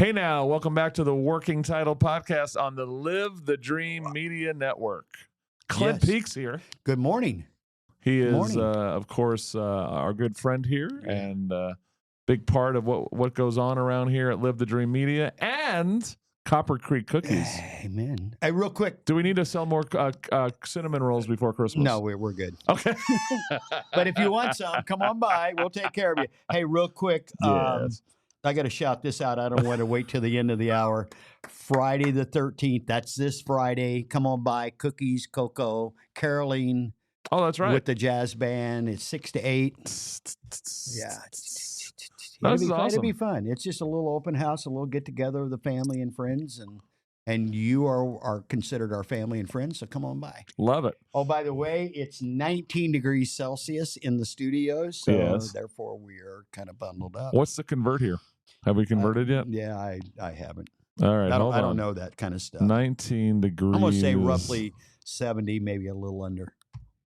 Hey now, welcome back to the Working Title Podcast on the Live the Dream Media Network. Clint Yes. Peaks here. Good morning. He Good is, morning. of course, our good friend here Yeah. and big part of what goes on around here at Live the Dream Media and Copper Creek Cookies. Amen. Hey, real quick. Do we need to sell more cinnamon rolls before Christmas? No, we're good. Okay. But if you want some, come on by. We'll take care of you. Hey, real quick. Yes. I got to shout this out. I don't want to wait till the end of the hour. Friday the 13th. That's this Friday. Come on by. Cookies, cocoa, Caroline. Oh, that's right. With the jazz band. It's 6 to 8. Yeah. It'll be fun. It's just a little open house, a little get together of the family and friends, and you are considered our family and friends, so come on by. Love it. Oh, by the way, it's 19 degrees Celsius in the studios, so therefore we are kind of bundled up. What's the convert here? Have we converted yet? Yeah, I haven't. All right, I don't know that kind of stuff. 19 degrees. I'm going to say roughly 70, maybe a little under.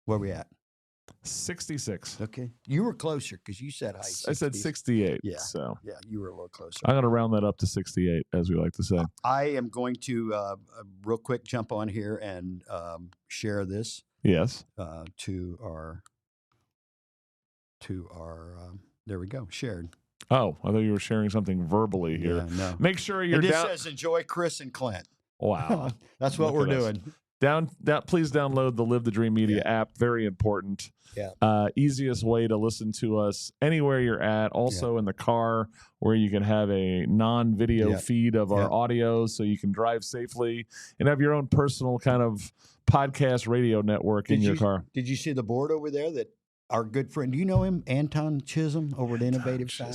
Where we at? 66. Okay. You were closer because you said high 60s. I said 68. Yeah. So yeah, you were a little closer. I'm going to round that up to 68, as we like to say. I am going to real quick jump on here and share this. Yes. To our. There we go. Shared. Oh, I thought you were sharing something verbally here. Yeah, no. Make sure you're down. It down. says enjoy Chris and Clint. Wow. That's what we're doing. Please download the Live the Dream Media app. Very important. Yeah. Easiest way to listen to us anywhere you're at. Also in the car where you can have a non-video feed of our audio so you can drive safely and have your own personal kind of podcast radio network in your car. Did you see the board over there that our good friend, do you know him, Anton Chisholm over at Innovative Sign?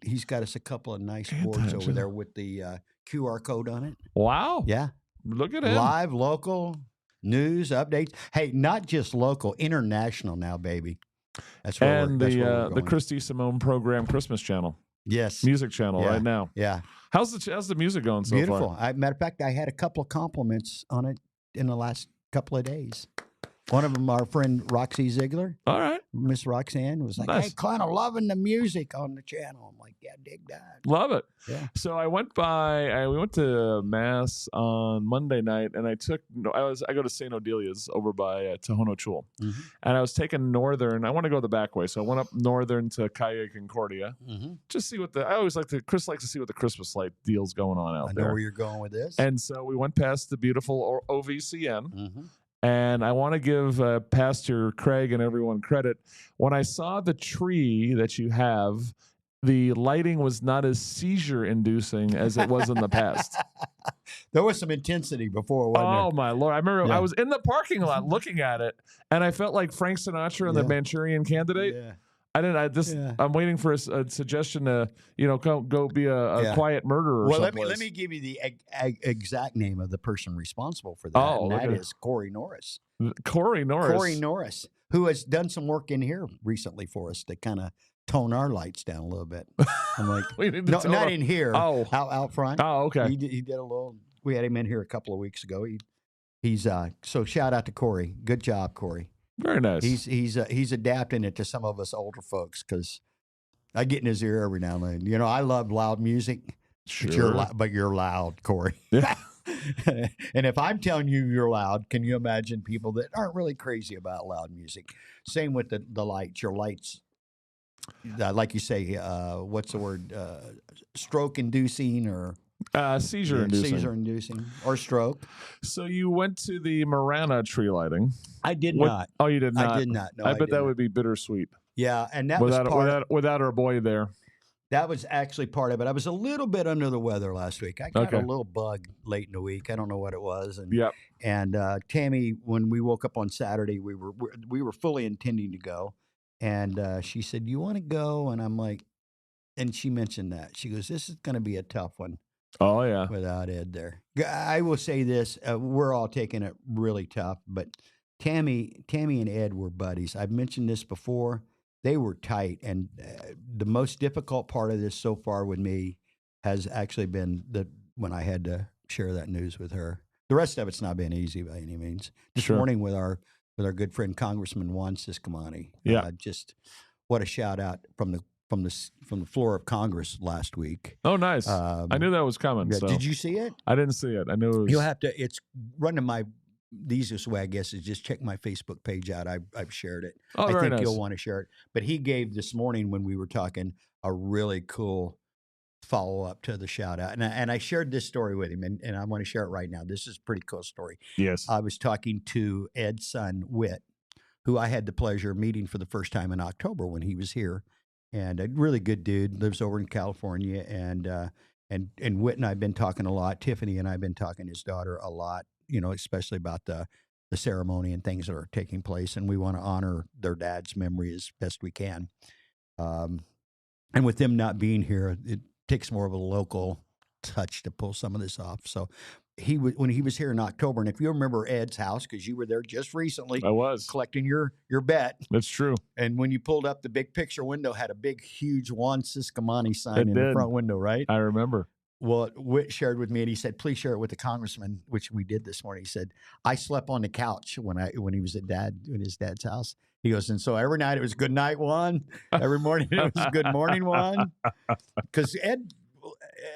He's got us a couple of nice boards over there with the QR code on it. Wow. Yeah. Look at him. Live, local, news, updates. Hey, not just local, international now, baby. That's where and the Chris DeSimone program Christmas channel. Yes. Music channel right now. Yeah. How's the music going so Beautiful. far? Matter of fact, I had a couple of compliments on it in the last couple of days. One of them, our friend Roxy Ziegler. All right. Miss Roxanne was like, nice. Hey, Clint, I'm loving the music on the channel. I'm like, yeah, dig that. Love it. Yeah. So I went we went to Mass on Monday night, and I go to St. Odelia's over by Tohono Chul. Mm-hmm. And I was taking Northern. I want to go the back way. So I went up Northern to Calle Concordia. Mm-hmm. Just see Chris likes to see what the Christmas light deal's going on out there. I know where you're going with this. And so we went past the beautiful OVCN. Mm-hmm. And I want to give Pastor Craig and everyone credit. When I saw the tree that you have, the lighting was not as seizure-inducing as it was in the past. There was some intensity before, wasn't there? Oh, my Lord. I remember I was in the parking lot looking at it, and I felt like Frank Sinatra in The Manchurian Candidate. Yeah. I'm waiting for a suggestion to, go be a quiet murderer or something. Let me give you the exact name of the person responsible for that. And that is Corey Norris. Corey Norris. Corey Norris, who has done some work in here recently for us to kind of tone our lights down a little bit. I'm like, no, not in here. Oh, out front. Oh, okay. He did a little. We had him in here a couple of weeks ago. He's so shout out to Corey. Good job, Corey. Very nice. He's adapting it to some of us older folks because I get in his ear every now and then. I love loud music. Sure. But you're loud, Corey. Yeah. And if I'm telling you you're loud, can you imagine people that aren't really crazy about loud music? Same with the lights. Your lights, like you say, what's the word? Stroke-inducing or... seizure-inducing or stroke. So you went to the Marana tree lighting. I did not. Oh, you did not? I did not. No, I bet that would be bittersweet. Yeah, and that without our boy there. That was actually part of it. I was a little bit under the weather last week. I got a little bug late in the week. I don't know what it was. And Tammy, when we woke up on Saturday, we were fully intending to go, and she said, "You want to go?" And I'm like, and she mentioned that she goes, "This is going to be a tough one." Oh yeah, without Ed there. I will say this: we're all taking it really tough, but Tammy and Ed were buddies. I've mentioned this before. They were tight, and the most difficult part of this so far with me has actually been when I had to share that news with her. The rest of it's not been easy by any means. This morning with our good friend Congressman Juan Ciscomani. Yeah, just what a shout out from from the floor of Congress last week. Oh, nice. I knew that was coming. So. Did you see it? I didn't see it. I knew it was. You'll have to. It's running my. The easiest way, I guess, is just check my Facebook page out. I've shared it. Oh, I think nice. you'll want to share it. But he gave this morning when we were talking a really cool follow up to the shout out, and I shared this story with him, and I want to share it right now. This is a pretty cool story. Yes. I was talking to Ed's son, Whit, who I had the pleasure of meeting for the first time in October when he was here, and a really good dude, lives over in California, and Whit and I've been talking a lot. Tiffany and I've been talking to his daughter a lot, especially about the ceremony and things that are taking place, and we want to honor their dad's memory as best we can. And with them not being here, it takes more of a local touch to pull some of this off. So when he was here in October, and if you remember Ed's house, because you were there just recently, I was collecting your bet. That's true. And when you pulled up, the big picture window had a big, huge Juan Ciscomani sign in the front window, right? I remember. Well, Whit shared with me, and he said, "Please share it with the congressman," which we did this morning. He said, "I slept on the couch when he was in his dad's house." He goes, and so every night it was good night, Juan. Every morning it was good morning, Juan. Because Ed,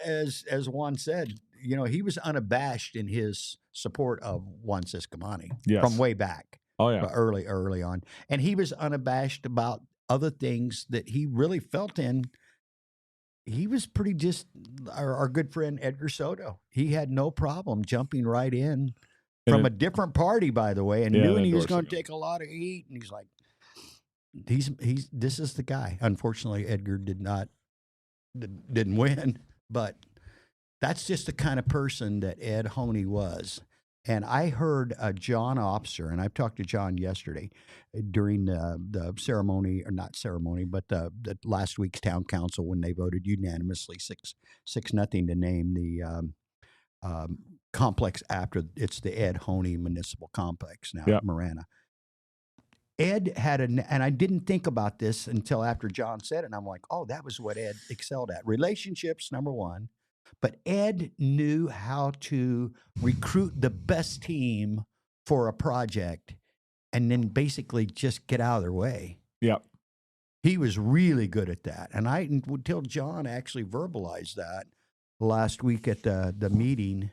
as Juan said, he was unabashed in his support of Juan Ciscomani from way back. Oh yeah, early on, and he was unabashed about other things that he really felt in. He was pretty just our good friend Edgar Soto. He had no problem jumping right in from a different party, by the way, and knew he was going to take a lot of heat. And he's like, this is the guy. Unfortunately, Edgar didn't win, but that's just the kind of person that Ed Honey was. And I heard John Officer, and I've talked to John yesterday during the ceremony, or not ceremony, but the last week's town council when they voted unanimously 6-0 to name the complex after it's the Ed Honey Municipal Complex now, Marana. Ed had and I didn't think about this until after John said it, and I'm like, oh, that was what Ed excelled at. Relationships, number one. But Ed knew how to recruit the best team for a project and then basically just get out of their way. Yep. He was really good at that. And until John actually verbalized that last week at the meeting.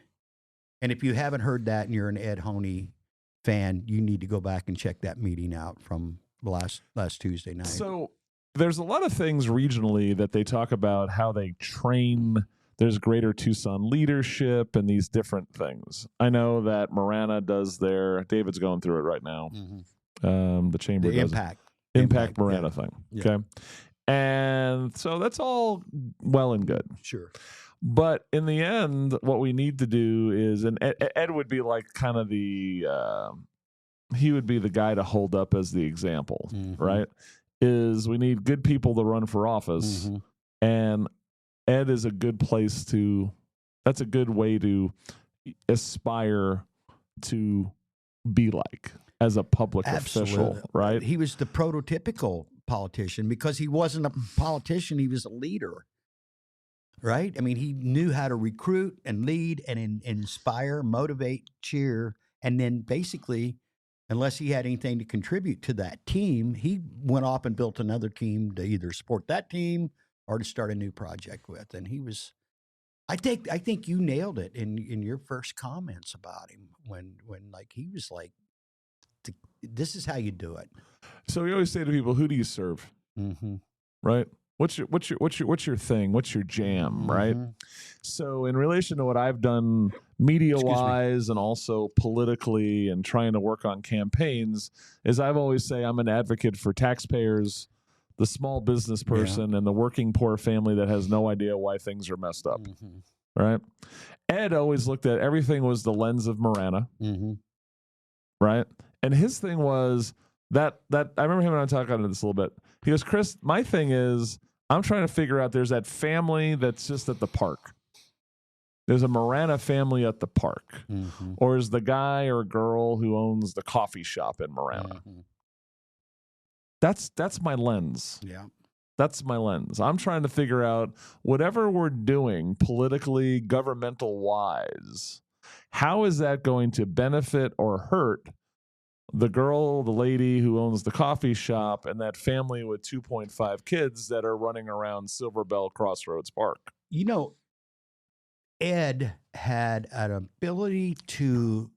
And if you haven't heard that and you're an Ed Honey fan, you need to go back and check that meeting out from last Tuesday night. So there's a lot of things regionally that they talk about how they train. There's greater Tucson leadership and these different things. I know that Marana does David's going through it right now. Mm-hmm. The chamber does Impact Marana thing. Yeah. Okay. And so that's all well and good. Sure. But in the end, what we need to do is, and Ed would be like kind of he would be the guy to hold up as the example, right? Is we need good people to run for office. And Ed is a good place that's a good way to aspire to be like as a public official, right? He was the prototypical politician because he wasn't a politician, he was a leader, right? I mean, he knew how to recruit and lead and inspire, motivate, cheer, and then basically, unless he had anything to contribute to that team, he went off and built another team to either support that team or to start a new project with. And he was, I think you nailed it in your first comments about him when like he was like, this is how you do it. So we always say to people, who do you serve? Right? What's your thing? What's your jam? Right? So in relation to what I've done media wise and also politically and trying to work on campaigns is I've always say I'm an advocate for taxpayers, the small business person, and the working poor family that has no idea why things are messed up, right? Ed always looked at everything was the lens of Marana, right? And his thing was that I remember him and I talking about this a little bit. He goes, Chris, my thing is I'm trying to figure out there's that family that's just at the park. There's a Marana family at the park, or is the guy or girl who owns the coffee shop in Marana. That's my lens. Yeah. That's my lens. I'm trying to figure out whatever we're doing politically, governmental wise, how is that going to benefit or hurt the girl, the lady who owns the coffee shop, and that family with 2.5 kids that are running around Silver Bell Crossroads Park. You know, Ed had an ability to.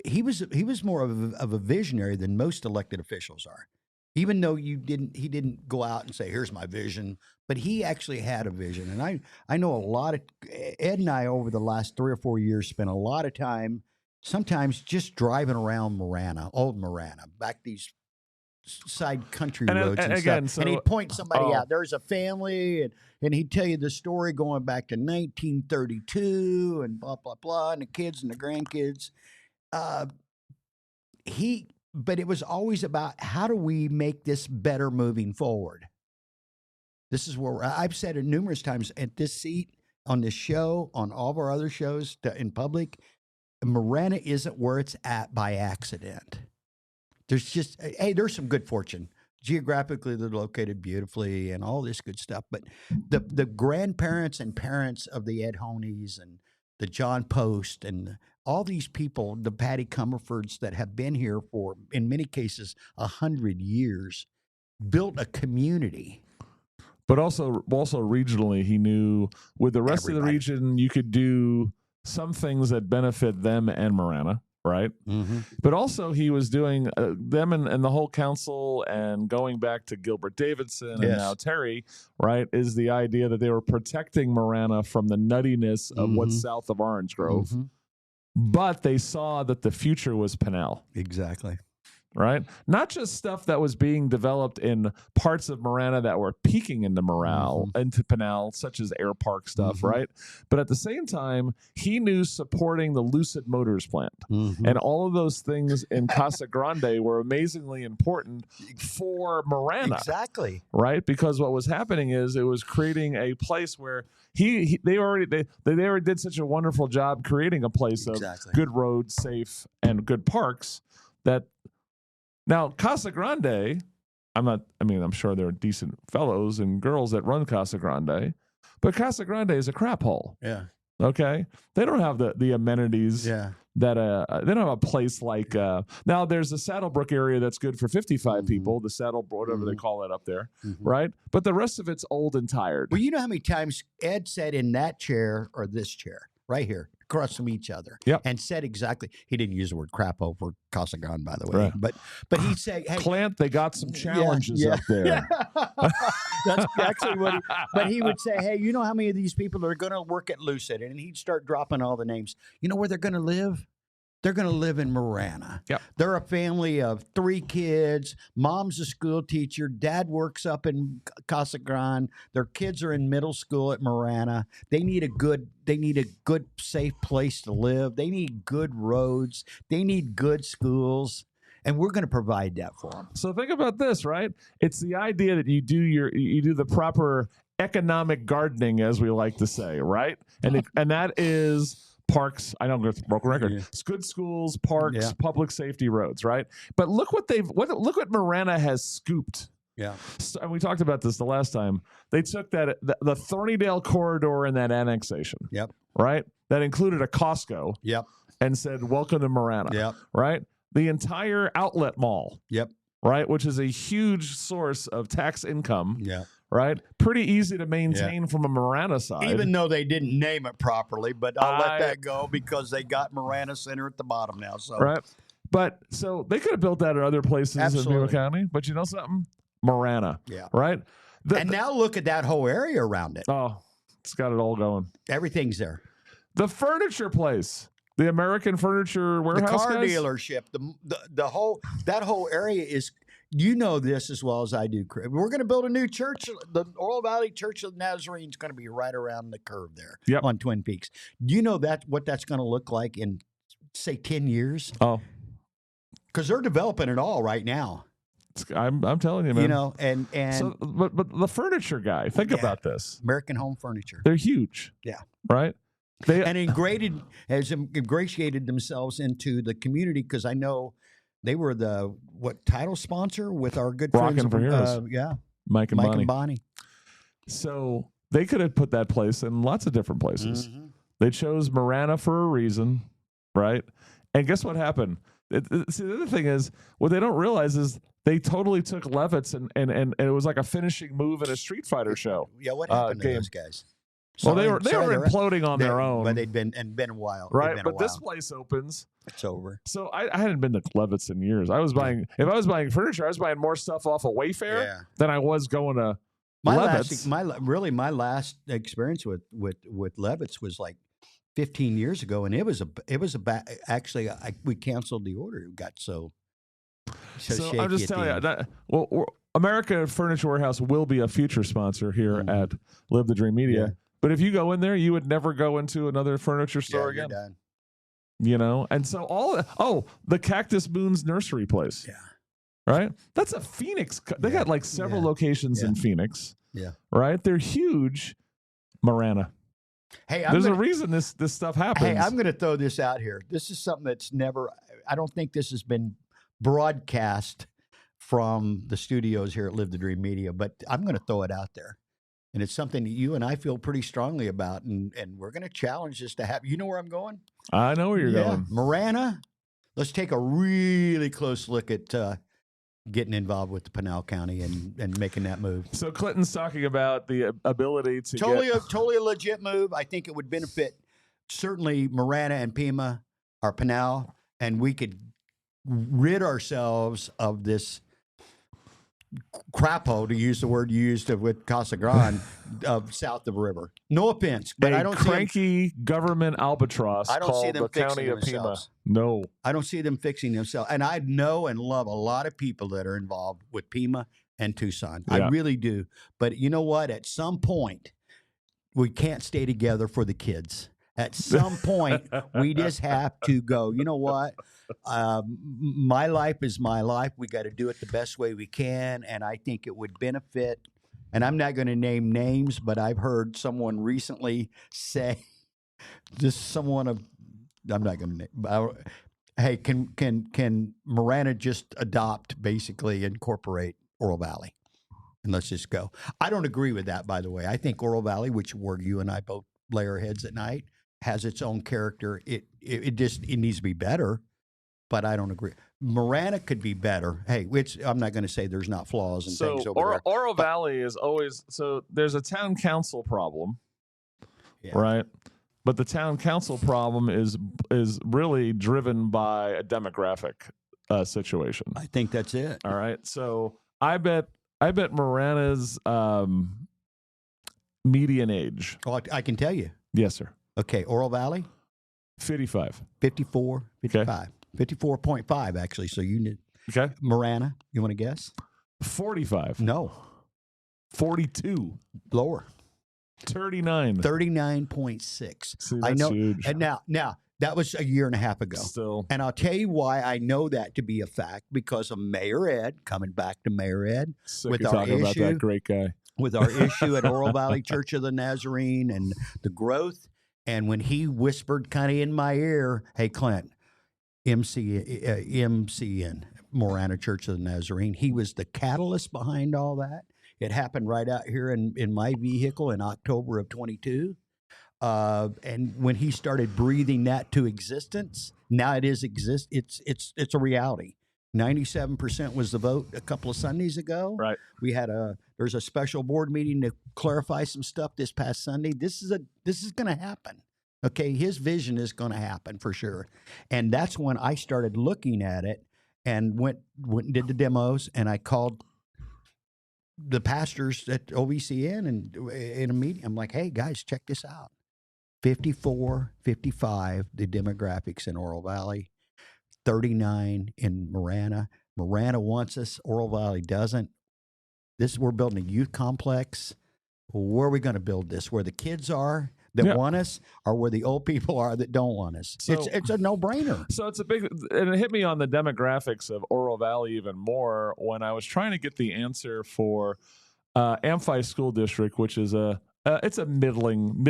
He was more of a visionary than most elected officials are. Even though he didn't go out and say, "Here's my vision," but he actually had a vision. And I know a lot of Ed and I over the last 3 or 4 years spent a lot of time, sometimes just driving around old Marana, back these side country roads and again, stuff. And he'd point somebody out. There's a family, and he'd tell you the story going back to 1932 and blah blah blah, and the kids and the grandkids. But it was always about how do we make this better moving forward. This is where I've said it numerous times at this seat, on this show, on all of our other shows in public. Marana isn't where it's at by accident. There's just, hey, there's some good fortune. Geographically, they're located beautifully and all this good stuff. But the grandparents and parents of the Ed Honeys and the John Post and all these people, the Patty Comerfords that have been here for, in many cases, 100 years, built a community. But also regionally, he knew with the rest of the region, you could do some things that benefit them and Marana, right? Mm-hmm. But also he was doing them and the whole council, and going back to Gilbert Davidson and now Terry, right, is the idea that they were protecting Marana from the nuttiness of what's south of Orange Grove. Mm-hmm. But they saw that the future was Pinal. Exactly. Right? Not just stuff that was being developed in parts of Marana that were peaking into morale, into Pinal, such as air park stuff, right? But at the same time, he knew supporting the Lucid Motors plant. And all of those things in Casa Grande were amazingly important for Marana. Exactly. Right? Because what was happening is it was creating a place where they already did such a wonderful job creating a place of good roads, safe, and good parks that. Now, Casa Grande, I'm sure there are decent fellows and girls that run Casa Grande, but Casa Grande is a crap hole. Yeah. Okay? They don't have the amenities that they don't have a place like now there's the Saddlebrook area that's good for 55 people, the Saddle, whatever they call it up there, right? But the rest of it's old and tired. Well, you know how many times Ed sat in that chair or this chair right here, across from each other, and said exactly. He didn't use the word crap over Casa Grande, by the way, but he'd say, "Hey, Clint, they got some challenges up there." That's actually what. But he would say, "Hey, you know how many of these people are going to work at Lucid?" And he'd start dropping all the names. You know where they're going to live? They're going to live in Marana. Yep. They're a family of 3 kids. Mom's a school teacher. Dad works up in Casa Grande. Their kids are in middle school at Marana. They need a good, safe place to live. They need good roads. They need good schools. And we're going to provide that for them. So think about this, right? It's the idea that you do the proper economic gardening, as we like to say, right? And that is parks. I know it's a broken record. It's good schools, parks, public safety roads, right? But look what look what Marana has scooped. Yeah. So, and we talked about this the last time. They took the Thornydale corridor in that annexation. Yep. Right? That included a Costco. Yep. And said, "Welcome to Marana." Yep. Right? The entire outlet mall. Yep. Right? Which is a huge source of tax income. Yeah. Right? Pretty easy to maintain from a Marana side. Even though they didn't name it properly, but I'll let that go because they got Marana Center at the bottom now. So right. But so they could have built that at other places in Bureau County. But you know something? Marana. Yeah. Right? And now look at that whole area around it. Oh, it's got it all going. Everything's there. The furniture place. The American Furniture Warehouse. The car dealership. That whole area is. You know this as well as I do, Chris. We're going to build a new church. The Oral Valley Church of the Nazarene is going to be right around the curve there on Twin Peaks. Do you know what that's going to look like in, say, 10 years? Oh. Because they're developing it all right now. I'm telling you, man. You know, and so, but the furniture guy, think about this. American Home Furniture. They're huge. Yeah. Right? They ingratiated themselves into the community because I know they were the title sponsor with our good friends. Rockin' for Heroes. Mike and Bonnie. So they could have put that place in lots of different places. They chose Marana for a reason, right? And guess what happened? See, the other thing is, what they don't realize is they totally took Levitz and it was like a finishing move in a Street Fighter show. Yeah, what happened to game. those guys? Well, they were imploding on their own, but they'd been a while, right? But this place opens, it's over. So I hadn't been to Levitz in years. I was buying if I was buying furniture, I was buying more stuff off of Wayfair than I was going to Levitz. My last experience with Levitz was like 15 years ago, and it was actually we canceled the order. It got so shaky. I'm just telling you that. Well, America Furniture Warehouse will be a future sponsor here at Live the Dream Media. Yeah. But if you go in there, you would never go into another furniture store again. Done. You know, and so the Cactus Moon's nursery place. Yeah. Right? That's a Phoenix. They got like several locations in Phoenix. Yeah. Right? They're huge. Marana. Hey, there's a reason this stuff happens. Hey, I'm going to throw this out here. This is something that's I don't think this has been broadcast from the studios here at Live the Dream Media, but I'm going to throw it out there. And it's something that you and I feel pretty strongly about, and we're going to challenge this to happen. You know where I'm going? I know where you're going. Marana, let's take a really close look at getting involved with the Pinal County and making that move. So Clinton's talking about the ability to totally a legit move. I think it would benefit certainly Marana and Pima, or Pinal, and we could rid ourselves of this crapo, to use the word you used with Casa Grande, south of the river. No offense, but I don't see government albatross. I don't see them fixing themselves. No, I don't see them fixing themselves. And I know and love a lot of people that are involved with Pima and Tucson. Yeah. I really do. But you know what? At some point, we can't stay together for the kids. At some point, we just have to go, you know what? My life is my life. We got to do it the best way we can. And I think it would benefit, and I'm not going to name names, but I've heard someone recently say, I'm not going to name, hey, can Marana just basically incorporate Oro Valley? And let's just go. I don't agree with that, by the way. I think Oro Valley, which where you and I both lay our heads at night, has its own character. It needs to be better, but I don't agree. Marana could be better. Hey, I'm not going to say there's not flaws and things over there. Oro Valley is always there's a town council problem, right? But the town council problem is really driven by a demographic situation. I think that's it. All right, so I bet Marana's median age. Oh, I can tell you. Yes, sir. Okay, Oro Valley? 55. 54, 55. Okay. 54.5, actually. So you need. Okay. Marana, you want to guess? 45. No. 42. Lower. 39. 39.6. See, that's huge. And now, that was a year and a half ago. Still. And I'll tell you why I know that to be a fact, because of Mayor Ed, coming back to Mayor Ed. Sick with our talking issue, about that great guy. With our issue at Oro Valley Church of the Nazarene and the growth. And when he whispered kind of in my ear, hey, Clint, MCN, Marana Church of the Nazarene, he was the catalyst behind all that. It happened right out here in my vehicle in October of 22. And when he started breathing that to existence, now it's a reality. 97% was the vote a couple of Sundays ago. Right. There's a special board meeting to clarify some stuff this past Sunday. This is going to happen. Okay, his vision is going to happen for sure. And that's when I started looking at it and went and did the demos, and I called the pastors at OVCN and in a meeting. I'm like, hey guys, check this out. 54, 55, the demographics in Oro Valley. 39 in Marana. Marana wants us. Oro Valley doesn't. We're building a youth complex. Where are we going to build this? Where the kids are that want us, or where the old people are that don't want us? So, it's a no-brainer. So it's a big, and it hit me on the demographics of Oro Valley even more when I was trying to get the answer for Amphi School District, which is it's a middling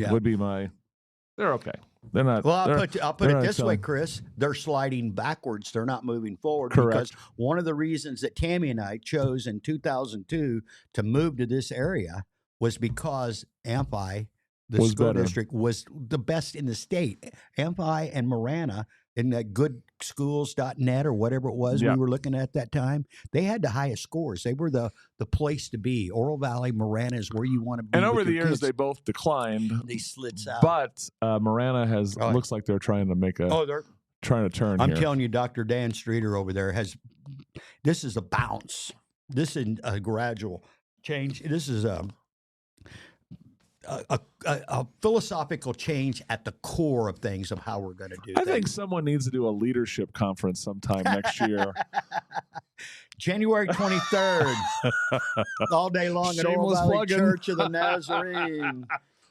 would be my. They're okay. They're not. Well, I'll put it this way, Chris. They're sliding backwards. They're not moving forward. Correct. Because one of the reasons that Tammy and I chose in 2002 to move to this area was because Amphi, the school district, was the best in the state. Amphi and Marana in that goodschools.net or whatever it was we were looking at that time, they had the highest scores. They were the place to be. Oro Valley, Marana is where you want to be. And over the years, kids. they both declined. They slid south. But Marana looks like they're trying to make trying to turn. I'm telling you, Dr. Dan Streeter over there this is a bounce. This is a gradual change. This is a philosophical change at the core of things of how we're going to do I things. think someone needs to do a leadership conference sometime next year. January 23rd, all day long at Oro Valley Church of the Nazarene.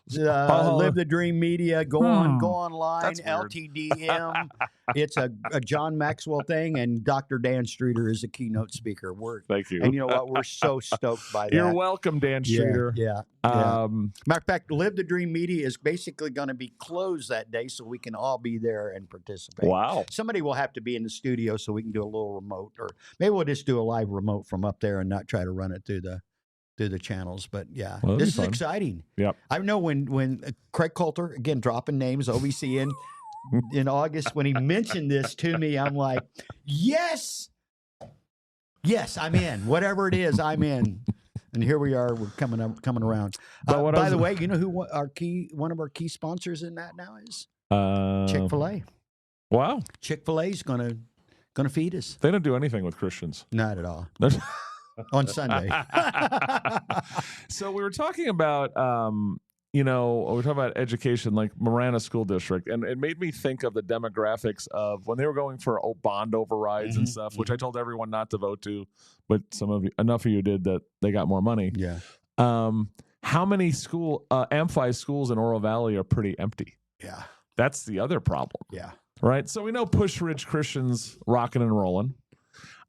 Live the Dream Media. Go online. LTDM. It's a John Maxwell thing, and Dr. Dan Streeter is a keynote speaker. Thank you. And you know what? We're so stoked by that. You're welcome, Dan Streeter. Yeah. Matter of fact, Live the Dream Media is basically going to be closed that day, so we can all be there and participate. Wow. Somebody will have to be in the studio so we can do a little remote, or maybe we'll just do a live remote from up there and not try to run it through the channels. But this is exciting. Yep. I know when Craig Coulter, again dropping names, OVC in August, when he mentioned this to me, I'm like, yes, I'm in. Whatever it is, I'm in. And here we are. We're coming around. By the way, you know who one of our key sponsors in that now is? Chick-fil-A. Wow. Chick-fil-A is gonna feed us. They don't do anything with Christians. Not at all. On Sunday. So we were talking about, we were talking about education, like Marana School District, and it made me think of the demographics of when they were going for bond overrides and stuff, which I told everyone not to vote to, but enough of you did that they got more money. Yeah. How many Amphi schools in Oro Valley are pretty empty? Yeah. That's the other problem. Yeah. Right. So we know Push Ridge Christian's rocking and rolling.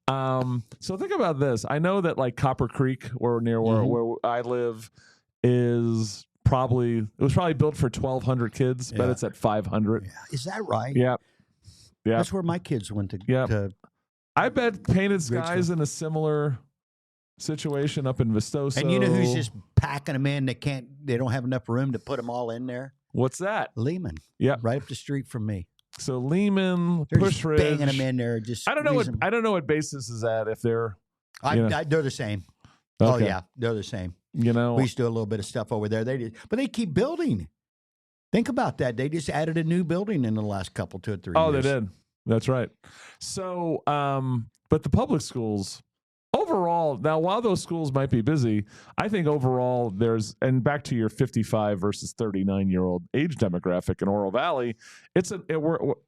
So think about this. I know that like Copper Creek, where I live, was probably built for 1,200 kids, but it's at 500. Yeah. Is that right? Yeah. Yeah. That's where my kids went to. Yeah. I bet Painted Skies in a similar situation up in Vistoso. And you know who's just packing them in? They don't have enough room to put them all in there. What's that? Lehman. Yeah. Right up the street from me. So Lehman, they're Push Ridge, banging them in there. I don't know what basis is at if they're. They're the same. Okay. Oh yeah, they're the same. We used to do a little bit of stuff over there. But they keep building. Think about that. They just added a new building in the last 2 or 3 years. Oh, they did. That's right. So, but the public schools overall, now while those schools might be busy, I think overall and back to your 55 versus 39-year-old age demographic in Oro Valley,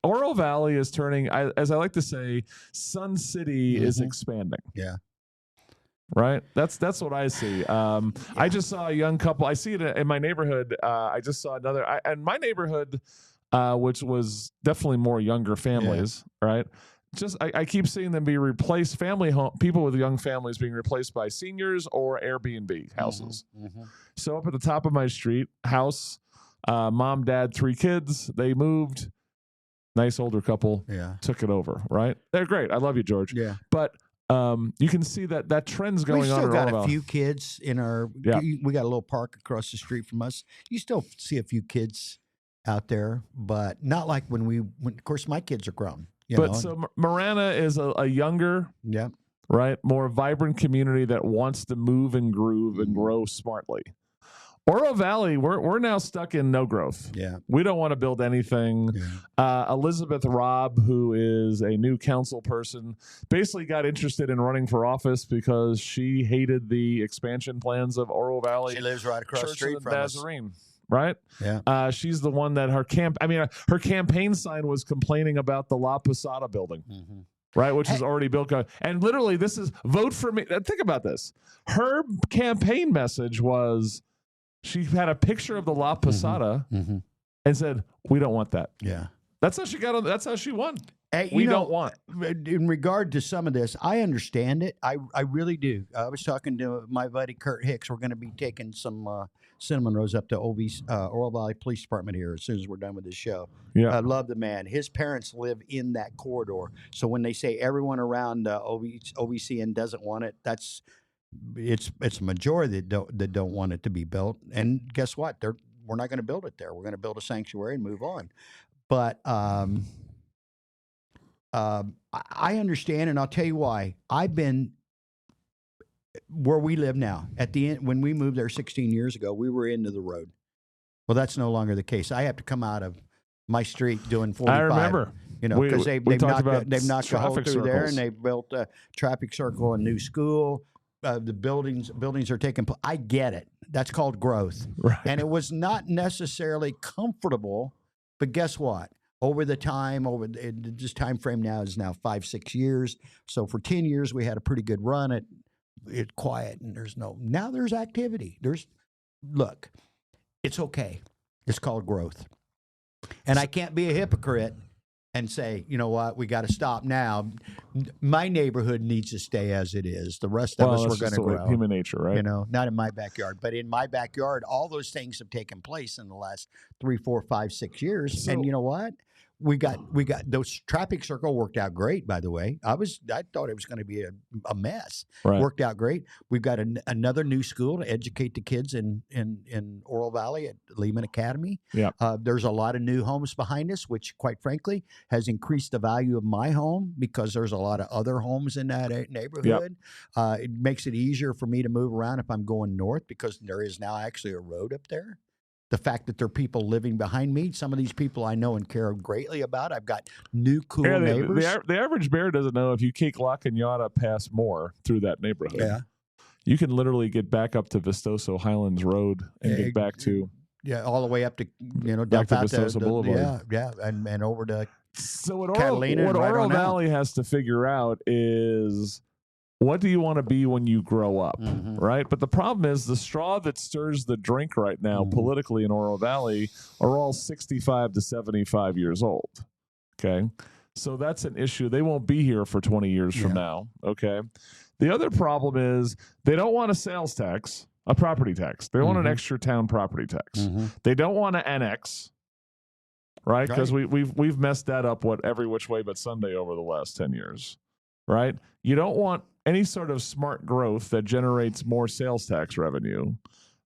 Oro Valley is turning, as I like to say, Sun City is expanding. Yeah. Right. That's what I see. I just saw a young couple. I see it in my neighborhood. I just saw another, and my neighborhood, which was definitely more younger families, right? I keep seeing them be replaced, people with young families being replaced by seniors or Airbnb houses. So up at the top of my street, house, mom, dad, 3 kids, they moved. Nice older couple, took it over, right? They're great. I love you, George. Yeah. But you can see that trend's going on. We still got a few kids in our. Yeah. We got a little park across the street from us. You still see a few kids out there, but not like when of course, my kids are grown. So Marana is a younger, right, more vibrant community that wants to move and groove and grow smartly. Oro Valley, we're now stuck in no growth. Yeah, we don't want to build anything. Yeah. Elizabeth Robb, who is a new council person, basically got interested in running for office because she hated the expansion plans of Oro Valley. She lives right across the street from Nazarene. Right? Yeah. She's the one that her campaign sign was complaining about the La Posada building, right? Which is already built. And literally, this is vote for me. Think about this. Her campaign message was she had a picture of the La Posada and said, "We don't want that." Yeah. That's how she got on. That's how she won. Hey, we don't want. In regard to some of this, I understand it. I really do. I was talking to my buddy Kurt Hicks. We're going to be taking some cinnamon rolls up to Oro Valley Police Department here as soon as we're done with this show. Yeah, I love the man. His parents live in that corridor, so when they say everyone around OVCN doesn't want it, it's a majority that don't want it to be built. And guess what? We're not going to build it there. We're going to build a sanctuary and move on. But I understand, and I'll tell you why. I've been where we live now. At the end, when we moved there 16 years ago, we were into the road. Well, that's no longer the case. I have to come out of my street doing 45. I remember. You know, because they've knocked a hole through there, and circles. they've built a traffic circle, a new school. The buildings are taking. I get it. That's called growth, Right. and it was not necessarily comfortable. But guess what? Over this time frame now is now 5-6 years. So for 10 years we had a pretty good run. It's quiet, and now there's activity. Look, it's okay. It's called growth, and I can't be a hypocrite and say, you know what, we got to stop now. My neighborhood needs to stay as it is. The rest of us, we're going to grow. Human nature, right? You know, not in my backyard, but in my backyard, all those things have taken place in the last 3, 4, 5, 6 years. And you know what? We got those traffic circle worked out great. By the way, I thought it was going to be a mess. Right. Worked out great. We've got another new school to educate the kids in Oro Valley at Lehman Academy. Yeah. There's a lot of new homes behind us, which, quite frankly, has increased the value of my home because there's a lot of other homes in that neighborhood. Yep. It makes it easier for me to move around if I'm going north because there is now actually a road up there. The fact that there are people living behind me, some of these people I know and care greatly about. I've got new cool neighbors. The average bear doesn't know if you kick La Cañada past Moore through that neighborhood. Yeah. You can literally get back up to Vistoso Highlands Road and get back to all the way up to back to Vistoso Boulevard. Yeah, and over to Catalina. What Oro Valley has to figure out is, what do you want to be when you grow up, right? But the problem is the straw that stirs the drink right now politically in Oro Valley are all 65 to 75 years old, okay? So that's an issue. They won't be here for 20 years from now, okay? The other problem is they don't want a sales tax, a property tax. They want an extra town property tax. They don't want to annex, right? Because we've messed that up every which way but Sunday over the last 10 years, right? You don't want any sort of smart growth that generates more sales tax revenue.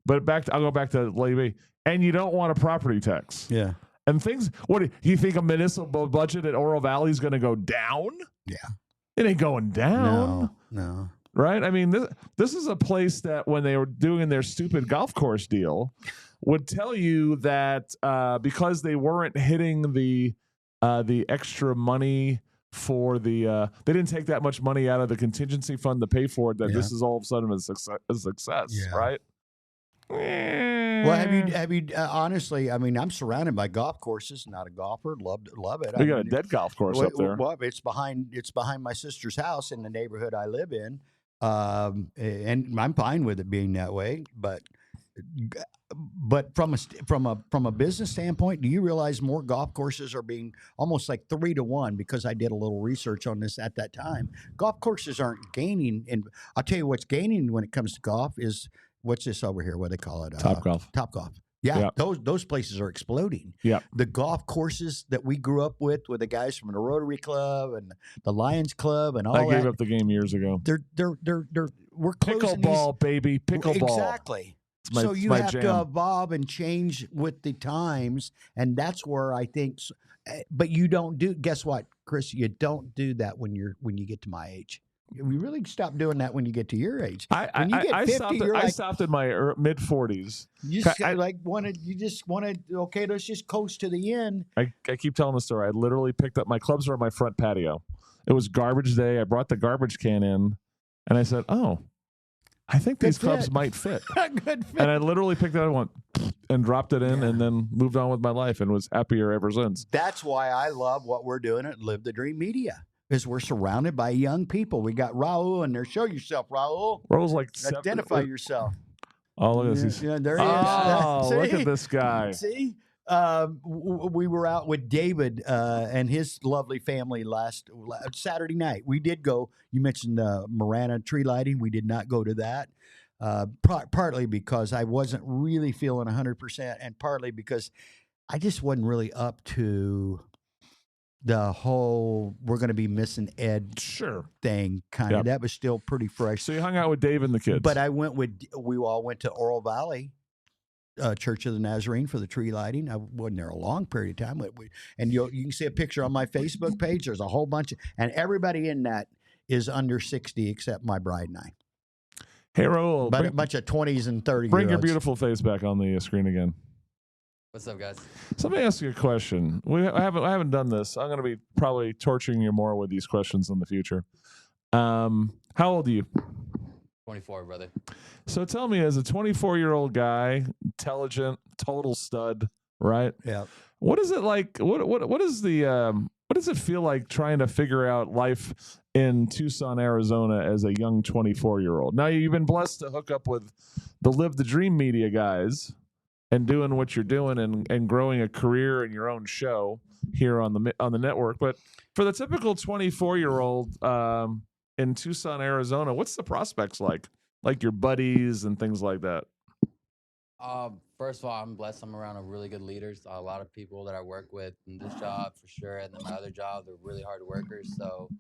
But I'll go back to Levy. And you don't want a property tax. Yeah. And what do you think a municipal budget at Oro Valley is going to go down? Yeah. It ain't going down. No. Right? I mean, this is a place that when they were doing their stupid golf course deal would tell you that because they weren't hitting the extra money for they didn't take that much money out of the contingency fund to pay for it, that this is all of a sudden a success, right? Well, have you honestly, I mean, I'm surrounded by golf courses, not a golfer, love it. We got a dead golf course up there. Well, it's behind my sister's house in the neighborhood I live in. And I'm fine with it being that way, but from a business standpoint, do you realize more golf courses are being almost like 3-to-1? Because I did a little research on this at that time. Golf courses aren't gaining, and I'll tell you what's gaining when it comes to golf is what's this over here? What do they call it? Topgolf. Topgolf. Yeah, those places are exploding. Yeah, the golf courses that we grew up with the guys from the Rotary Club and the Lions Club and all that. I gave up the game years ago. We're closing pickleball, baby, pickleball. Exactly. So you have to evolve and change with the times, and that's where I think. But you don't do. Guess what, Chris? You don't do that when you get to my age. You really stop doing that when you get to your age. When you get 50, I stopped in my mid 40s. You just okay, let's just coast to the end. I keep telling the story. I literally picked up my clubs were on my front patio. It was garbage day. I brought the garbage can in, and I said, "Oh, I think these clubs might fit." Good fit. And I literally picked it up and dropped it in, and then moved on with my life, and was happier ever since. That's why I love what we're doing at Live the Dream Media. Is we're surrounded by young people. We got Raul in there. Show yourself, Raul. Raul's like identify yourself. Oh, look at this. Yeah, there he is. Oh, look at this guy. See, we were out with David and his lovely family last Saturday night. We did go. You mentioned Marana tree lighting. We did not go to that. Partly because I wasn't really feeling 100%, and partly because I just wasn't really up to the whole we're going to be missing Ed thing kind of. That was still pretty fresh. So you hung out with Dave and the kids. But we all went to Oro Valley Church of the Nazarene for the tree lighting. I wasn't there a long period of time, and you can see a picture on my Facebook page. There's a whole bunch, and everybody in that is under 60 except my bride and I. Hey, Raul, But a bunch of 20s and 30s. Bring your beautiful face back on the screen again. What's up, guys? So let me ask you a question. I haven't done this. I'm going to be probably torturing you more with these questions in the future. How old are you? 24, brother. So tell me, as a 24-year-old guy, intelligent, total stud, right? Yeah. What is it like? What is the what does it feel like trying to figure out life in Tucson, Arizona as a young 24-year-old? Now, you've been blessed to hook up with the Live the Dream media guys and doing what you're doing and growing a career in your own show here on the network. But for the typical 24-year-old in Tucson, Arizona, what's the prospects like your buddies and things like that? First of all, I'm blessed. I'm around really good leaders. A lot of people that I work with in this job for sure, and then my other job, they're really hard workers. So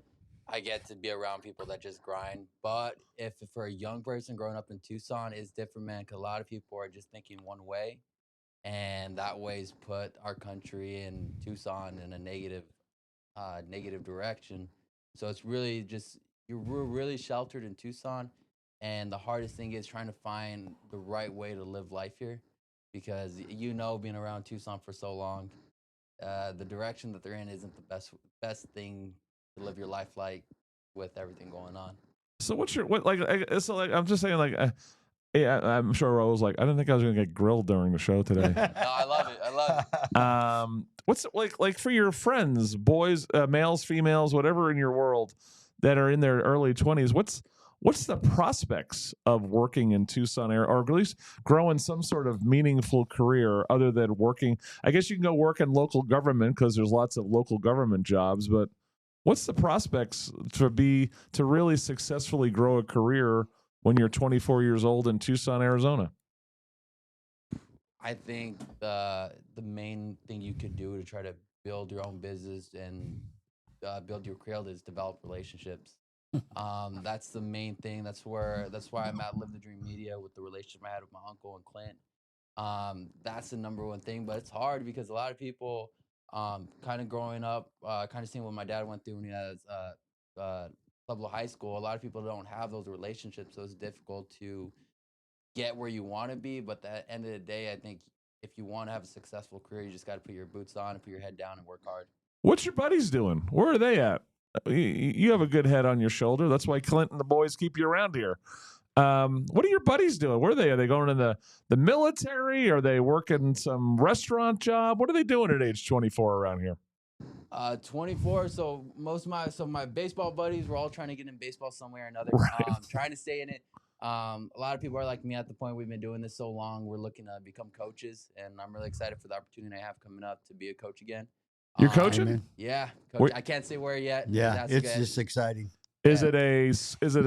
I get to be around people that just grind. But if for a young person growing up in Tucson, it's different, man, because a lot of people are just thinking one way, and that way's put our country and Tucson in a negative direction. So it's really just we're really sheltered in Tucson, and the hardest thing is trying to find the right way to live life here, because being around Tucson for so long, the direction that they're in isn't the best thing to live your life like with everything going on. So I'm just saying I'm sure Raul's like, I didn't think I was going to get grilled during the show today. No, I love it. What's it like for your friends, boys, males, females, whatever in your world that are in their early 20s? What's the prospects of working in Tucson area, or at least growing some sort of meaningful career other than working? I guess you can go work in local government because there's lots of local government jobs, but what's the prospects to really successfully grow a career when you're 24 years old in Tucson, Arizona? I think the main thing you could do to try to build your own business and build your career is develop relationships. That's the main thing. That's why I'm at Live the Dream Media with the relationship I had with my uncle and Clint. That's the number one thing, but it's hard because a lot of people, kind of growing up, kind of seeing what my dad went through when he was Pueblo High School. A lot of people don't have those relationships, so it's difficult to get where you want to be. But at the end of the day, I think if you want to have a successful career, you just got to put your boots on and put your head down and work hard. What's your buddies doing? Where are they at? You have a good head on your shoulder. That's why Clint and the boys keep you around here. What are your buddies doing? Where are they? Are they going in the military? Are they working some restaurant job? What are they doing at age 24 around here? 24. So my baseball buddies, we're all trying to get in baseball somewhere or another. Right. Trying to stay in it. A lot of people are like me at the point we've been doing this so long. We're looking to become coaches, and I'm really excited for the opportunity I have coming up to be a coach again. You're coaching? Amen. Yeah, coach. I can't say where yet. Yeah, it's just exciting. Is it a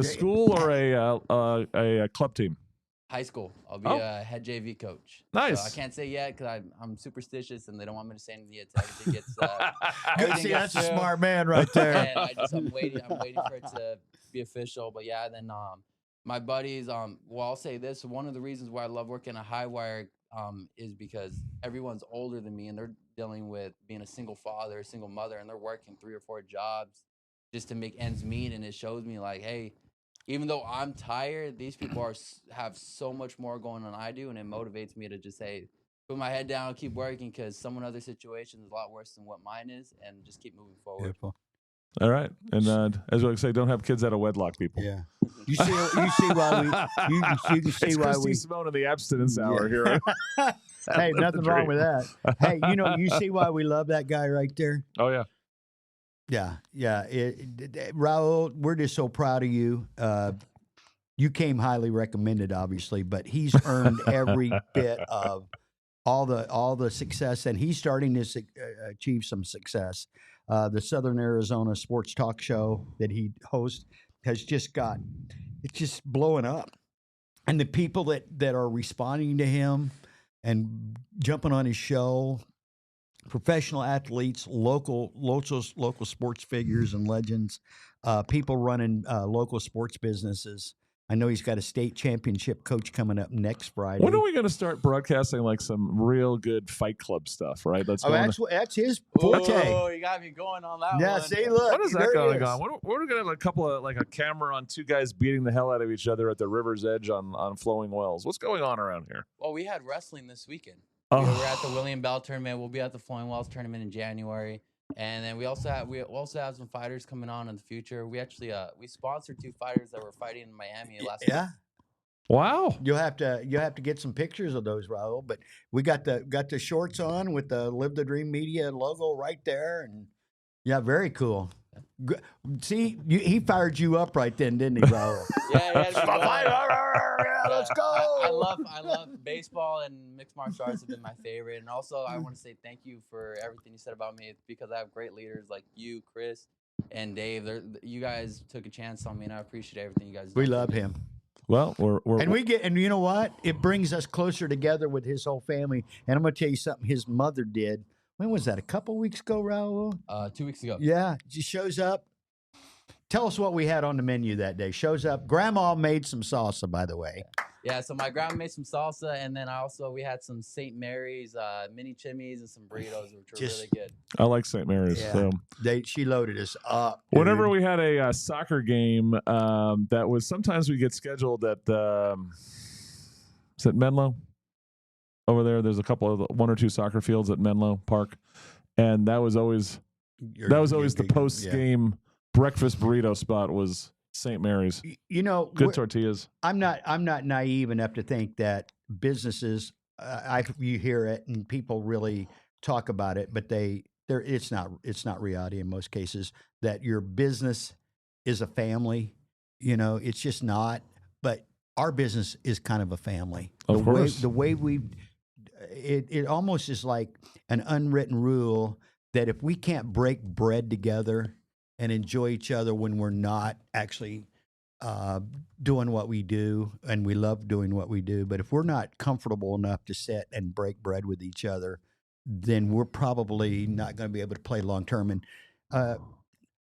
school or a club team? High school. I'll be a head JV coach. Nice. So I can't say yet because I'm superstitious and they don't want me to say anything yet. Everything gets. Good. See, that's a smart man right there. And I'm waiting for it to be official. But yeah, then my buddies. Well, I'll say this. One of the reasons why I love working at High Wire is because everyone's older than me and they're dealing with being a single father, a single mother, and they're working 3 or 4 jobs just to make ends meet. And it shows me like, hey, even though I'm tired, these people have so much more going on than I do, and it motivates me to just say, put my head down, keep working, because some other situation is a lot worse than what mine is, and just keep moving forward. Beautiful. All right, and as I say, don't have kids out of wedlock, people. Yeah, you see why we you can see it's why Christy we Simone in the abstinence hour here. Hey, nothing wrong with that. Hey, you see why we love that guy right there? Oh yeah. Yeah. Raul, we're just so proud of you. You came highly recommended, obviously, but he's earned every bit of all the success, and he's starting to achieve some success. The Southern Arizona Sports Talk Show that he hosts has just it's just blowing up, and the people that are responding to him and jumping on his show. Professional athletes, local sports figures and legends, people running local sports businesses. I know he's got a state championship coach coming up next Friday. When are we going to start broadcasting like some real good Fight Club stuff? Right, that's that's his forte. Oh, you got me going on that Yeah, one. see, look, when is that there going is. on? We're going to have a couple of like a camera on two guys beating the hell out of each other at the river's edge on Flowing Wells. What's going on around here? Well, we had wrestling this weekend. Oh. We were at the William Bell tournament. We'll be at the Flowing Wells tournament in January. And then we also have some fighters coming on in the future. We actually we sponsored 2 fighters that were fighting in Miami last week. Wow. You'll have to get some pictures of those, Raul. But we got the shorts on with the Live the Dream Media logo right there, and yeah, very cool. See, he fired you up right then, didn't he, Raul? Yeah, let's go. I love baseball, and mixed martial arts have been my favorite. And also, I want to say thank you for everything you said about me. It's because I have great leaders like you, Chris, and Dave. You guys took a chance on me, and I appreciate everything you guys do. We love him. Well, and you know what? It brings us closer together with his whole family. And I'm going to tell you something his mother did. When was that? A couple weeks ago, Raul? 2 weeks ago. Yeah, she shows up. Tell us what we had on the menu that day. Shows up. Grandma made some salsa, by the way. Yeah, so my grandma made some salsa, and then we had some St. Mary's mini chimneys and some burritos, which were really good. I like St. Mary's. Yeah. So. She loaded us up. Dude. Whenever we had a soccer game, that was sometimes we get scheduled at is it Menlo? Over there, there's a couple of 1 or 2 soccer fields at Menlo Park, and that was always the post game breakfast burrito spot was St. Mary's. You know, good tortillas. I'm not naive enough to think that businesses. You hear it and people really talk about it, but it's not reality in most cases. That your business is a family. You know, it's just not. But our business is kind of a family. Of course, the way we. It almost is like an unwritten rule that if we can't break bread together and enjoy each other when we're not actually doing what we do, and we love doing what we do, but if we're not comfortable enough to sit and break bread with each other, then we're probably not going to be able to play long term. And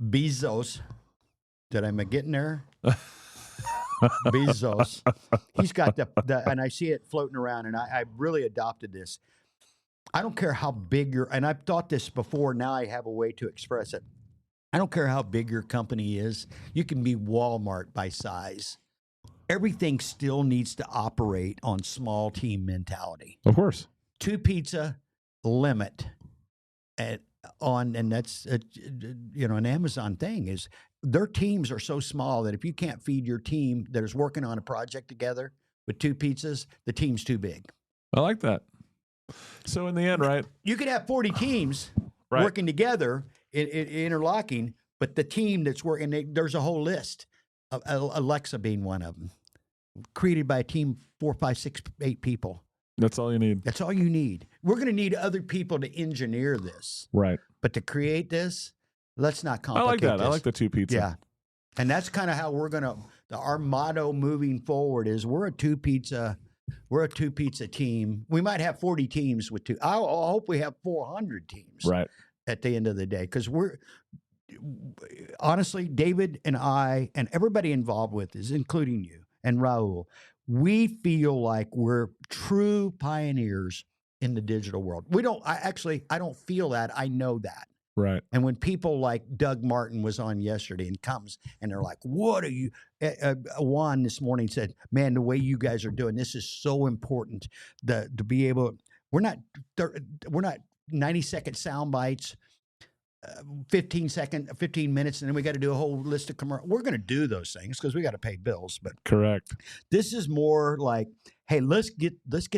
Bezos, did I getting there? Bezos, he's got the and I see it floating around, and I really adopted this. I don't care how big and I've thought this before, now I have a way to express it. I don't care how big your company is. You can be Walmart by size. Everything still needs to operate on small team mentality. Of course. 2 pizza limit and that's an Amazon thing is their teams are so small that if you can't feed your team that is working on a project together with 2 pizzas, the team's too big. I like that. So in the end, right? You could have 40 teams working together, interlocking, but the team that's working, there's a whole list of Alexa being one of them, created by a team 4, 5, 6, 8 people. That's all you need. That's all you need. We're going to need other people to engineer this. Right. But to create this, let's not complicate I like that. this. I like the 2 pizza. Yeah. And that's kind of how we're going to, our motto moving forward is we're a 2 pizza team. We might have 40 teams with 2. I hope we have 400 teams. Right. At the end of the day. Because honestly, David and I and everybody involved with this, including you and Raul, we feel like we're true pioneers in the digital world. I don't feel that. I know that. Right. And when people like Doug Martin was on yesterday and comes and they're like, what are you? Juan this morning said, man, the way you guys are doing this is so important to be able, we're not 90-second sound bites, 15 minutes, and then we got to do a whole list of commercials. We're going to do those things because we got to pay bills. But correct. This is more like, hey, let's get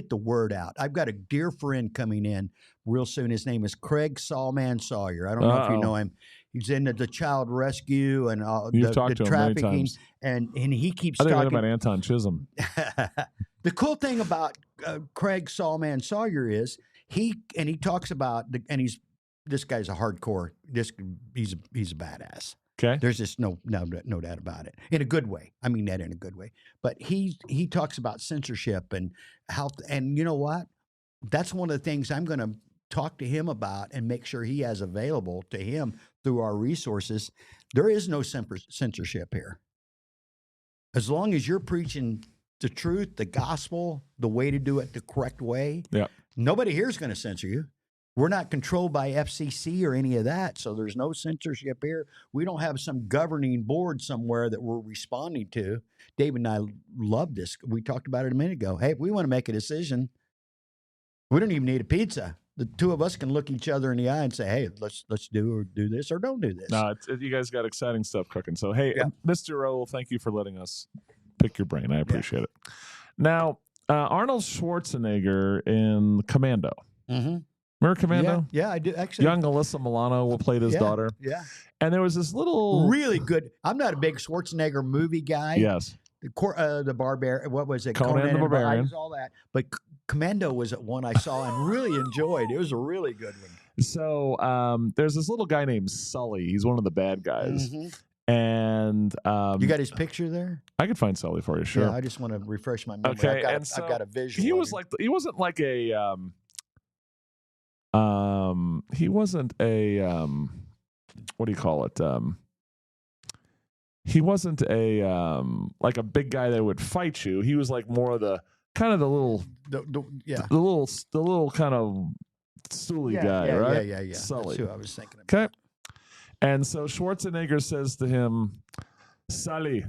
the word out. I've got a dear friend coming in real soon. His name is Craig Sawman Sawyer. I don't know if you know him. He's into the child rescue and the trafficking, and he keeps talking. I think about Anton Chisholm. The cool thing about Craig Sawman Sawyer is he talks about this guy's a hardcore. He's a badass. Okay. There's just no doubt about it. In a good way. I mean that in a good way. But he talks about censorship and how, and you know what? That's one of the things I'm going to talk to him about and make sure he has available to him through our resources. There is no censorship here. As long as you're preaching the truth, the gospel, the way to do it the correct way, nobody here is going to censor you. We're not controlled by FCC or any of that, so there's no censorship here. We don't have some governing board somewhere that we're responding to. David and I love this. We talked about it a minute ago. Hey, if we want to make a decision, we don't even need a pizza. The two of us can look each other in the eye and say, hey, let's do this or don't do this. No, you guys got exciting stuff cooking. So, hey, Mr. Raoul, thank you for letting us pick your brain. I appreciate it. Now, Arnold Schwarzenegger in Commando. Mm-hmm. Remember Commando? Yeah, I do. Actually, young Alyssa Milano will play his daughter. Yeah. And there was this little... Really good. I'm not a big Schwarzenegger movie guy. Yes. The Barbarian. What was it? Conan the Barbarian. All that. But Commando was one I saw and really enjoyed. It was a really good one. So there's this little guy named Sully. He's one of the bad guys. Mm-hmm. And you got his picture there? I could find Sully for you, sure. Yeah, I just want to refresh my memory. Okay, I've got a visual. He wasn't like a what do you call it? He wasn't a like a big guy that would fight you. He was like more of the kind of the little kind of stooly guy, right? Yeah. Sully. That's who I was thinking of. Okay. And so Schwarzenegger says to him, Sully,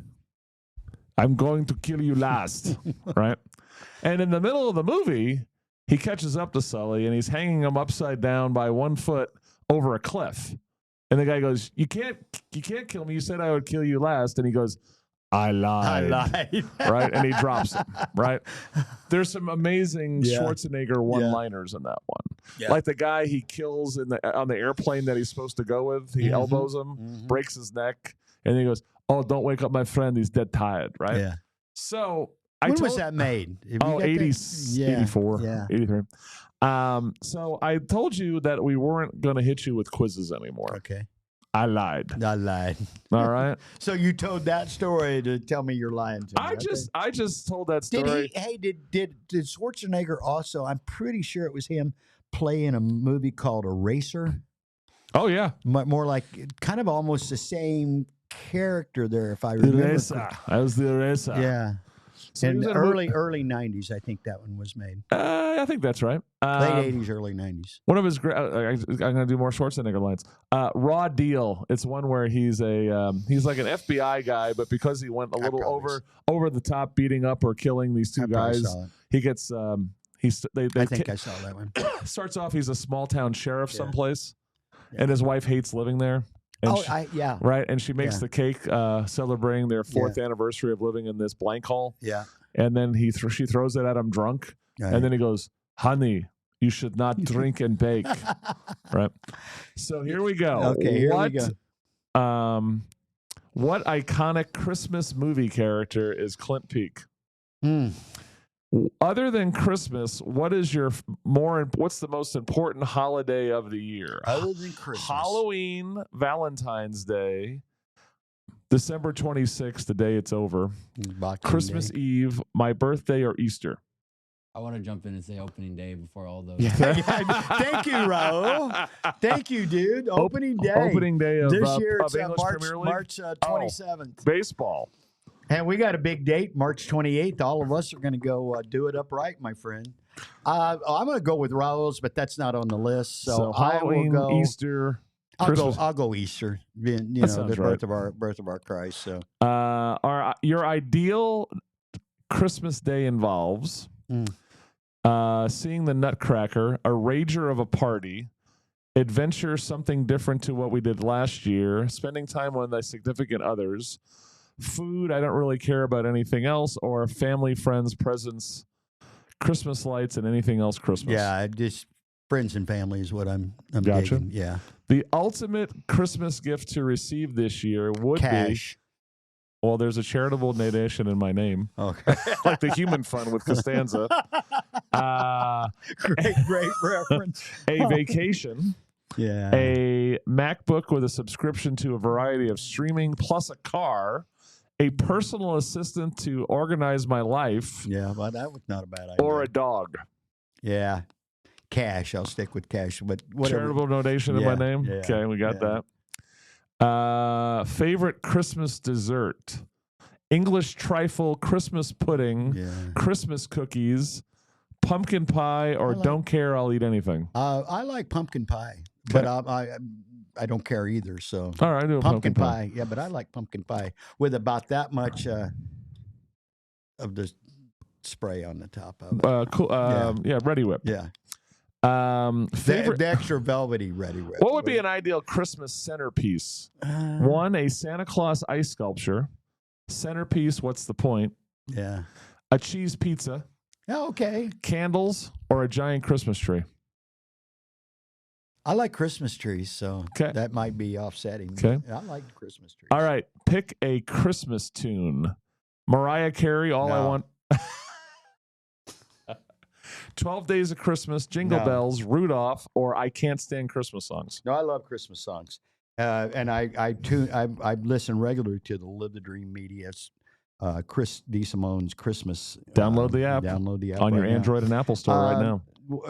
I'm going to kill you last, right? And in the middle of the movie, he catches up to Sully and he's hanging him upside down by 1 foot over a cliff. And the guy goes, you can't kill me. You said I would kill you last. And he goes, I lied. Right? And he drops him, right? There's some amazing Schwarzenegger one-liners in that one. Yeah. Like the guy he kills on the airplane that he's supposed to go with, he elbows him, breaks his neck, and he goes, oh, don't wake up my friend. He's dead tired, right? Yeah. So when was that made? 84, 83. So I told you that we weren't going to hit you with quizzes anymore. Okay. I lied. All right. So you told that story to tell me you're lying to me. I just told that story. Did Schwarzenegger also, I'm pretty sure it was him, play in a movie called Eraser? Oh, yeah. More like kind of almost the same character there, if I remember. Eraser. I was the Eraser. Yeah. So in the early 90s, I think that one was made. I think that's right. Late 80s, early 90s. One of his great. I'm going to do more Schwarzenegger lines. Raw Deal. It's one where he's like an FBI guy, but because he went a little over the top, beating up or killing these two guys, he gets. I think I saw that one. Starts off, he's a small town sheriff someplace, and his wife hates living there. And right. And she makes the cake celebrating their 4th anniversary of living in this blank hole. Yeah. And then she throws it at him drunk. Right. And then he goes, honey, you should not drink and bake. Right. So here we go. Okay, here we go. What iconic Christmas movie character is Clint Peak? Other than Christmas, what's the most important holiday of the year? Other than Christmas. Halloween, Valentine's Day, December 26th, the day it's over. Christmas Eve, my birthday, or Easter. I want to jump in and say opening day before all those. Thank you, Raul. Thank you, dude. Opening day. Opening day of this year. It's English Premier League. March 27th. Baseball. And we got a big date, March 28th. All of us are going to go do it upright, my friend. I'm going to go with Raul's, but that's not on the list. So Halloween, I will go Easter. I'll go Easter. The birth of our Christ. So, your ideal Christmas day involves seeing the Nutcracker, a rager of a party, adventure, something different to what we did last year, spending time with my significant others. Food, I don't really care about anything else, or family, friends, presents, Christmas lights, and anything else Christmas. Yeah, just friends and family is what I'm gotcha. digging. Yeah. The ultimate Christmas gift to receive this year would cash. Well, there's a charitable donation in my name. Okay. Like the Human Fund with Costanza. Great reference. A vacation. Yeah. A MacBook with a subscription to a variety of streaming, plus a car. A personal assistant to organize my life. Yeah, well, that was not a bad idea. Or a dog. Yeah. Cash. I'll stick with cash. But charitable donation in my name? Yeah, okay, we got that. Favorite Christmas dessert? English trifle, Christmas pudding, Christmas cookies, pumpkin pie, or don't care, I'll eat anything. I like pumpkin pie, but I don't care either. So all right, I do pumpkin pie. Yeah, but I like pumpkin pie with about that much of the spray on the top of it. Cool. Yeah, Ready Whip. Yeah. Favorite the extra velvety Ready Whip. What would be an ideal Christmas centerpiece? One, a Santa Claus ice sculpture. Centerpiece, what's the point? Yeah. A cheese pizza. Yeah, okay. Candles or a giant Christmas tree? I like Christmas trees, so that might be offsetting. Okay. I like Christmas trees. All right. Pick a Christmas tune. Mariah Carey, All I Want. 12 Days of Christmas, Jingle Bells, Rudolph, or I Can't Stand Christmas Songs. No, I love Christmas songs. And I listen regularly to the Live the Dream Media's Chris DeSimone's Christmas. Download the app. Download the app on your Android and Apple Store right now.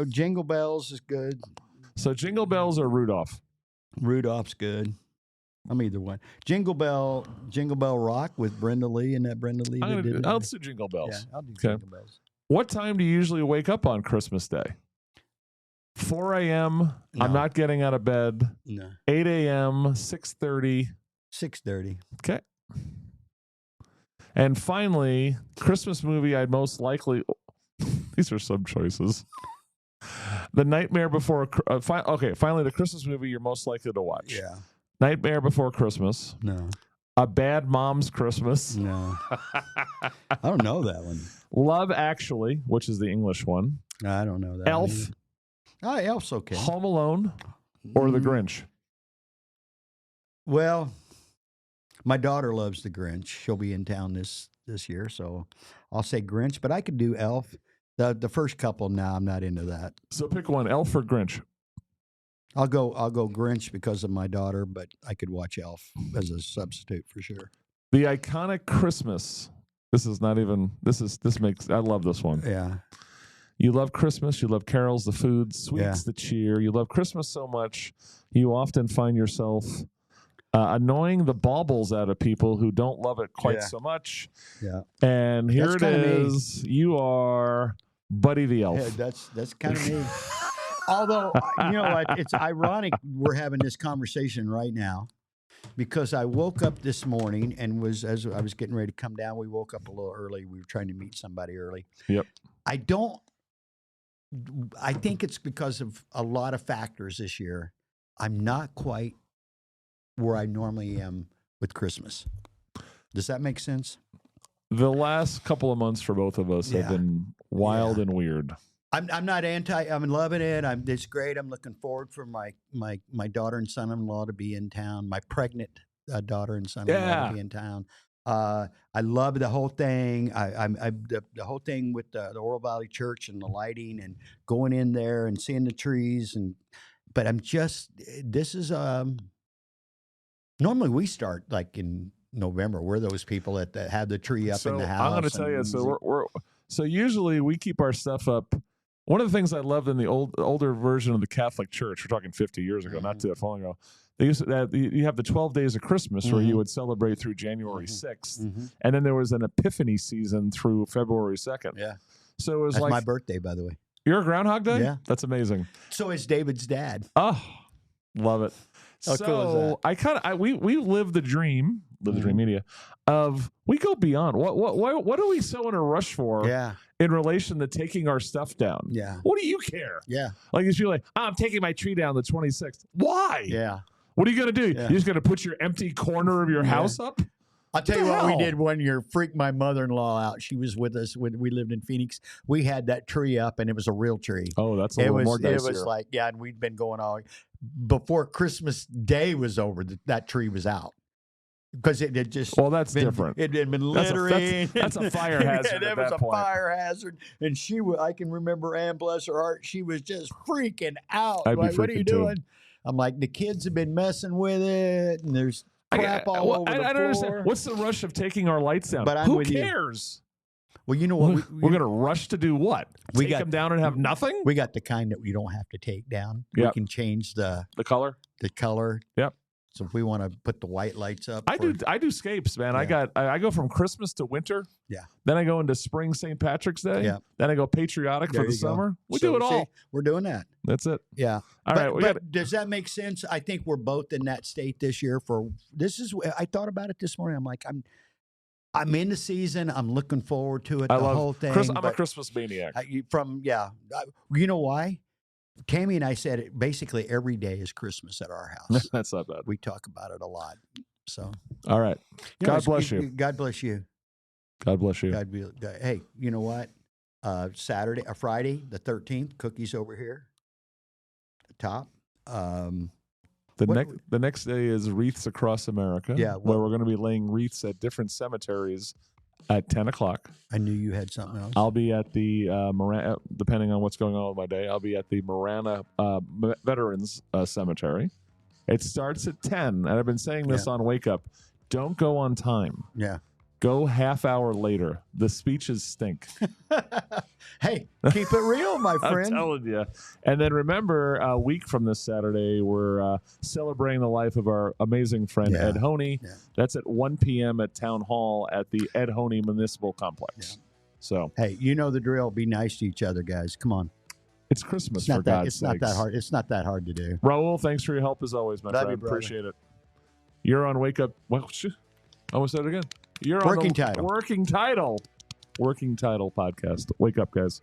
Jingle Bells is good. So Jingle Bells or Rudolph? Rudolph's good. I'm either one. Jingle Bell Rock with Brenda Lee and that Brenda Lee. I'll do Jingle Bells. Yeah, I'll do Jingle Bells. What time do you usually wake up on Christmas Day? 4 a.m. No. I'm not getting out of bed. No. 8 a.m. 6:30. 6:30. Okay. And finally, Christmas movie I'd most likely. These are some choices. The Nightmare Before. Finally, the Christmas movie you're most likely to watch. Yeah. Nightmare Before Christmas. No. A Bad Mom's Christmas. No. I don't know that one. Love Actually, which is the English one. I don't know that. Elf. Elf's okay. Home Alone or The Grinch? Well, my daughter loves The Grinch. She'll be in town this year, so I'll say Grinch, but I could do Elf. The first couple, now I'm not into that. So pick one, Elf or Grinch? I'll go Grinch because of my daughter, but I could watch Elf as a substitute for sure. The iconic Christmas. This makes, I love this one. Yeah. You love Christmas. You love carols, the food, sweets, the cheer. You love Christmas so much, you often find yourself annoying the baubles out of people who don't love it quite so much. Yeah. And here it is. You are Buddy the Elf. Yeah, that's kind of me. Although, you know what? It's ironic we're having this conversation right now because I woke up this morning and as I was getting ready to come down, we woke up a little early. We were trying to meet somebody early. Yep. I think it's because of a lot of factors this year. I'm not quite where I normally am with Christmas. Does that make sense? The last couple of months for both of us have been wild and weird. I'm not anti. I'm loving it. It's great. I'm looking forward for my daughter and son-in-law to be in town. My pregnant daughter and son-in-law to be in town. I love the whole thing. The whole thing with the Oro Valley Church and the lighting and going in there and seeing the trees but this is normally we start like in November. We're those people that have the tree up in the house. I'm going to tell you. So usually we keep our stuff up. One of the things I loved in the older version of the Catholic Church, we're talking 50 years ago, not too that long ago, they used to you have the 12 days of Christmas where you would celebrate through January 6th. And then there was an Epiphany season through February 2nd. Yeah. So it was That's my birthday, by the way. You're a Groundhog Day? Yeah. That's amazing. So is David's dad. Oh, love it. How cool is that? We live the dream, media, of we go beyond. What are we so in a rush for? Yeah. In relation to taking our stuff down. Yeah. What do you care? Yeah. Like if you're like, I'm taking my tree down the 26th. Why? Yeah. What are you going to do? Yeah. You're just going to put your empty corner of your house up? I'll tell you what we did one year. Freaked my mother-in-law out. She was with us when we lived in Phoenix. We had that tree up, and it was a real tree. Oh, that's a little more dicier. It was like, and we'd been going all before Christmas Day was over. That tree was out. Because it had just that's different. It had been littering. That's a fire hazard. It was a fire hazard, and I can remember Ann, bless her heart, she was just freaking out. Like, what are you doing? I'm like, the kids have been messing with it, and there's crap all over the floor. I don't understand. What's the rush of taking our lights down? But who cares? Well, you know what? We're going to rush to do what? Take them down and have nothing? We got the kind that we don't have to take down. We can change the color. The color. Yep. So if we want to put the white lights up, I do scapes, man. Yeah. I go from Christmas to winter. Yeah. Then I go into spring St. Patrick's Day. Yeah. Then I go patriotic There for the you go. summer. We So, do it all. see, we're doing that. That's it. Yeah. All right. But does that make sense? I think we're both in that state this year. I thought about it this morning. I'm like, I'm in the season. I'm looking forward to it. I the love whole thing. I'm a Christmas maniac. You know why? Tammy and I said it basically every day is Christmas at our house. That's not bad. We talk about it a lot. So, all right. God bless you. God bless you. God bless you. Hey, you know what? Friday, the 13th, cookies over here. The top. The next day is Wreaths Across America. Yeah, where we're going to be laying wreaths at different cemeteries at 10 o'clock. I knew you had something else. I'll be at the Marana, depending on what's going on with my day, I'll be at the Marana Veterans Cemetery. It starts at 10, and I've been saying this on Wake Up. Don't go on time. Yeah. Go half hour later. The speeches stink. Hey, keep it real, my friend. I'm telling you. And then remember, a week from this Saturday, we're celebrating the life of our amazing friend, Ed Honey. Yeah. That's at 1 p.m. at Town Hall at the Ed Honey Municipal Complex. Yeah. So, hey, you know the drill. Be nice to each other, guys. Come on. It's Christmas, for God's sakes. Not that hard. It's not that hard to do. Raul, thanks for your help as always, my friend. Appreciate it. You're on Wake Up. Well, I almost said it again. You're on Working Title podcast. Wake up, guys.